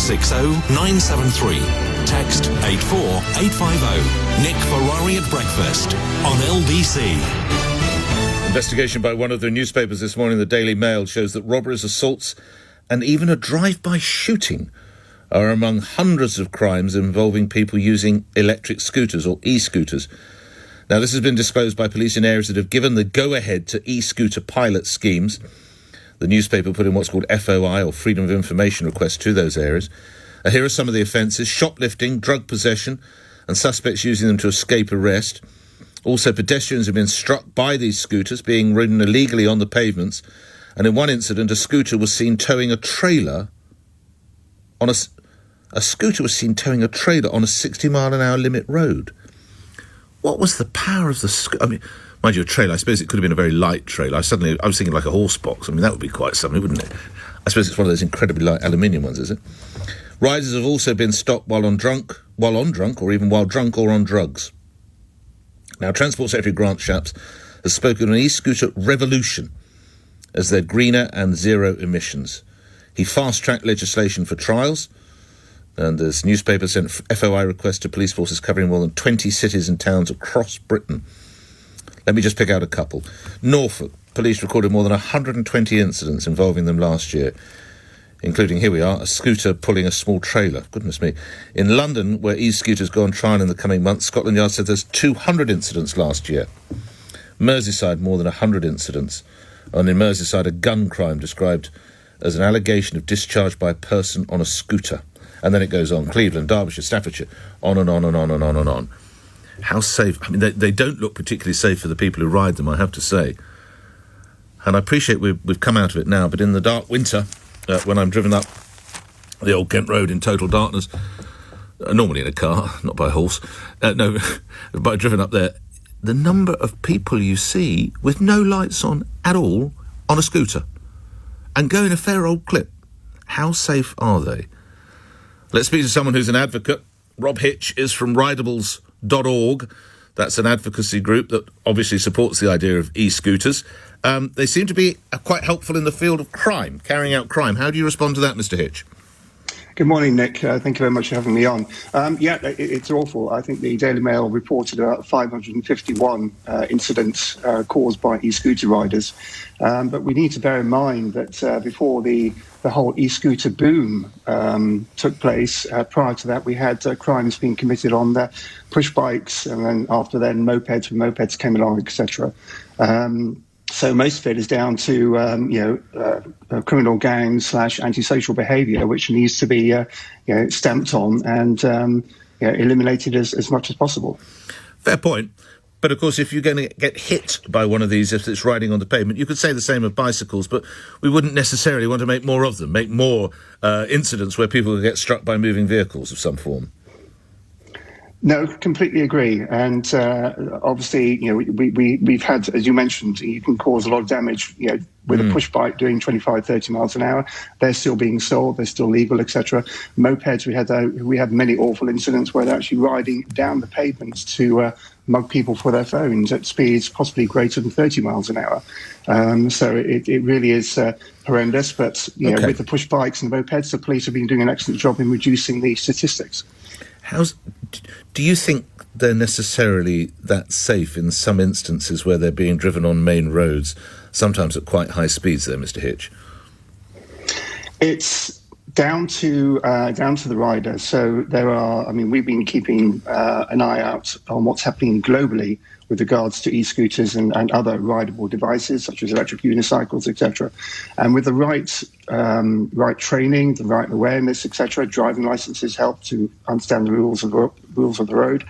060 973. Text 84850. Nick Ferrari at breakfast on LBC. Investigation by one of the newspapers this morning, the Daily Mail, shows that robberies, assaults and even a drive-by shooting are among hundreds of crimes involving people using electric scooters or e-scooters. Now, this has been disclosed by police in areas that have given the go-ahead to e-scooter pilot schemes. The newspaper put in what's called FOI, or Freedom of Information requests, to those areas. Here are some of the offences: shoplifting, drug possession, and suspects using them to escape arrest. Also, pedestrians have been struck by these scooters being ridden illegally on the pavements. And in one incident, a scooter was seen towing a trailer on a 60-mile-an-hour limit road. What was the power of the scooter? I mean, mind you, a trailer, I suppose it could have been a very light trailer. I was thinking like a horse box. I mean, that would be quite something, wouldn't it? I suppose it's one of those incredibly light aluminium ones, is it? Riders have also been stopped while on drunk, or even while drunk or on drugs. Now, Transport Secretary Grant Shapps has spoken of an e-scooter revolution as they're greener and zero emissions. He fast-tracked legislation for trials, and this newspaper sent FOI requests to police forces covering more than 20 cities and towns across Britain. Let me just pick out a couple. Norfolk, police recorded more than 120 incidents involving them last year, including, here we are, a scooter pulling a small trailer. Goodness me. In London, where e-scooters go on trial in the coming months, Scotland Yard said there's 200 incidents last year. Merseyside, more than 100 incidents. And in Merseyside, a gun crime described as an allegation of discharge by a person on a scooter. And then it goes on. Cleveland, Derbyshire, Staffordshire, on and on and on and on and on. How safe? I mean, they don't look particularly safe for the people who ride them, I have to say. And I appreciate we've come out of it now, but in the dark winter, when I'm driven up the old Kent Road in total darkness, normally in a car, not by a horse, but driven up there, the number of people you see with no lights on at all on a scooter and going a fair old clip. How safe are they? Let's speak to someone who's an advocate. Rob Hitch is from e-rideables.org. That's an advocacy group that obviously supports the idea of e-scooters. They seem to be quite helpful in the field of crime, carrying out crime. How do you respond to that, Mr. Hitch? Good morning, Nick. Thank you very much for having me on. It's awful. I think the Daily Mail reported about 551 incidents caused by e-scooter riders. But we need to bear in mind that before the whole e-scooter boom took place, prior to that we had crimes being committed on the push bikes, and then after then mopeds, when mopeds came along, etc. So most of it is down to criminal gangs / antisocial behaviour, which needs to be stamped on and eliminated as much as possible. Fair point. But of course, if you're going to get hit by one of these, if it's riding on the pavement, you could say the same of bicycles, but we wouldn't necessarily want to make more of them, make more incidents where people get struck by moving vehicles of some form. No, completely agree. And obviously, we've had, as you mentioned, you can cause a lot of damage, with a push bike doing 25, 30 miles an hour. They're still being sold, they're still legal, etc. Mopeds, we had many awful incidents where they're actually riding down the pavements to mug people for their phones at speeds possibly greater than 30 miles an hour. So it really is horrendous. But with the push bikes and mopeds, the police have been doing an excellent job in reducing the statistics. Do you think they're necessarily that safe in some instances where they're being driven on main roads, sometimes at quite high speeds there, Mr. Hitch? It's down to the rider. So we've been keeping an eye out on what's happening globally with regards to e-scooters and other rideable devices such as electric unicycles, etc. And with the right training, the right awareness, etc., driving licenses help to understand the rules of the road.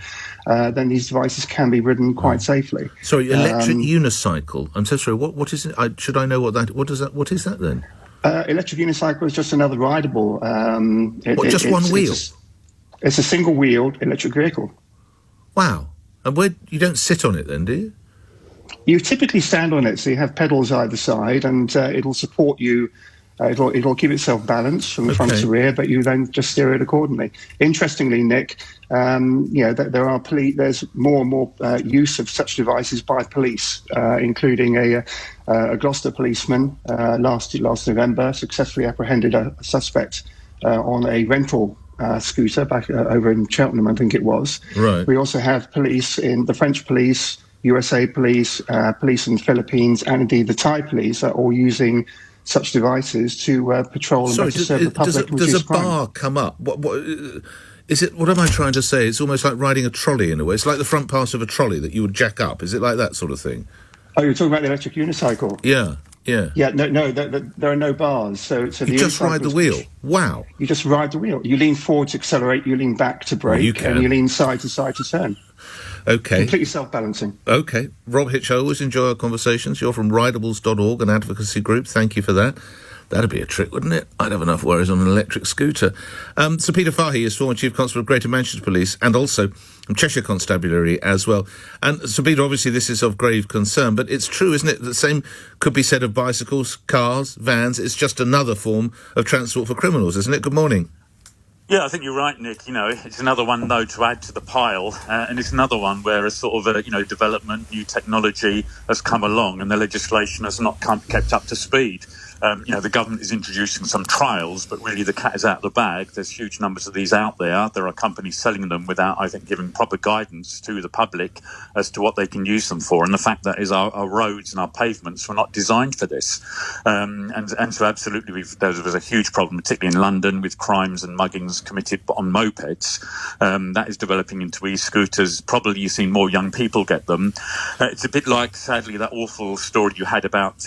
Then these devices can be ridden quite safely. Sorry, electric unicycle. I'm so sorry. What is it? Should I know what that? What is that then? Electric unicycle is just another rideable. Just one wheel? It's a single-wheeled electric vehicle. Wow. And you don't sit on it then, do you? You typically stand on it, so you have pedals either side, and it'll support you. It'll keep itself balanced from front to rear, but you then just steer it accordingly. Interestingly, Nick, there's more and more use of such devices by police, including a Gloucester policeman last November successfully apprehended a suspect on a rental scooter back over in Cheltenham, I think it was. Right. We also have police in the French police, USA police, police in the Philippines, and indeed the Thai police are all using such devices to patrol and Sorry, better serve the public. does a bar come up? What is it? What am I trying to say? It's almost like riding a trolley in a way. It's like the front part of a trolley that you would jack up. Is it like that sort of thing? Oh, you're talking about the electric unicycle? Yeah. Yeah, no, there are no bars. So the you just ride the wheel. Wow. You just ride the wheel. You lean forward to accelerate, you lean back to brake, and you lean side to side to turn. Okay. Completely self-balancing. Okay. Rob Hitch, I always enjoy our conversations. You're from rideables.org, an advocacy group. Thank you for that. That'd be a trick, wouldn't it? I'd have enough worries on an electric scooter. Sir Peter Fahey is former Chief Constable of Greater Manchester Police and also Cheshire Constabulary as well. And Sir Peter, obviously this is of grave concern, but it's true, isn't it? The same could be said of bicycles, cars, vans. It's just another form of transport for criminals, isn't it? Good morning. Yeah, I think you're right, Nick. It's another one, though, to add to the pile. And it's another one where a sort of, development, new technology has come along and the legislation has not kept up to speed. The government is introducing some trials, but really the cat is out of the bag. There's huge numbers of these out there. There are companies selling them without, I think, giving proper guidance to the public as to what they can use them for. And the fact that is our roads and our pavements were not designed for this. And so absolutely, there was a huge problem, particularly in London, with crimes and muggings committed on mopeds. That is developing into e-scooters. Probably you've seen more young people get them. It's a bit like, sadly, that awful story you had about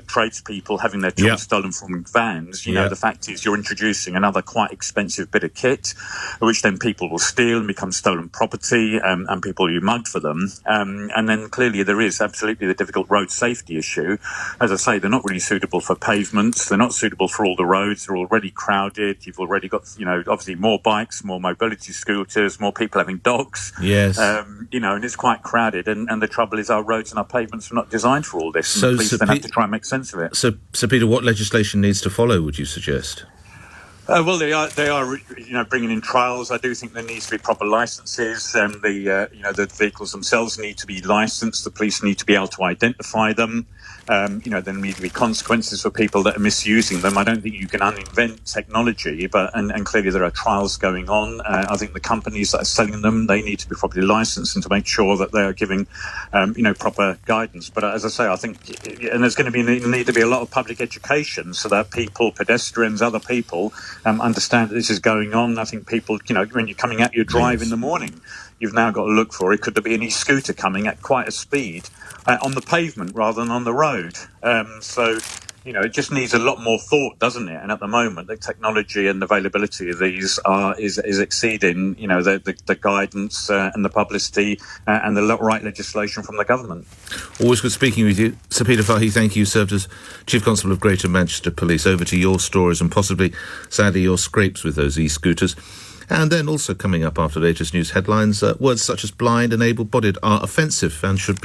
tradespeople having their tools stolen from vans. The fact is you're introducing another quite expensive bit of kit, which then people will steal and become stolen property, and people will be mugged for them. And then clearly there is absolutely the difficult road safety issue. As I say, they're not really suitable for pavements. They're not suitable for all the roads. They're already crowded. You've already got, obviously more bikes, more mobility scooters, more people having dogs. Yes. And it's quite crowded. And the trouble is our roads and our pavements are not designed for all this. So, and the police then have to try and make sense of it. So Peter, what legislation needs to follow, would you suggest? Well, they are, bringing in trials. I do think there needs to be proper licences. The vehicles themselves need to be licensed. The police need to be able to identify them. There need to be consequences for people that are misusing them. I don't think you can uninvent technology, and clearly there are trials going on. I think the companies that are selling them, they need to be properly licensed and to make sure that they are giving, proper guidance. But as I say, I think, and there's going to need to be a lot of public education so that people, pedestrians, other people, understand that this is going on. I think people, when you're coming out your drive in the morning, you've now got to look for it. Could there be an e-scooter coming at quite a speed on the pavement rather than on the road? It just needs a lot more thought, doesn't it? And at the moment, the technology and availability of these is exceeding, the guidance and the publicity and the right legislation from the government. Always good speaking with you. Sir Peter Fahey, thank you. You served as Chief Constable of Greater Manchester Police. Over to your stories and possibly, sadly, your scrapes with those e-scooters. And then also coming up after the latest news headlines, words such as blind and able-bodied are offensive and should be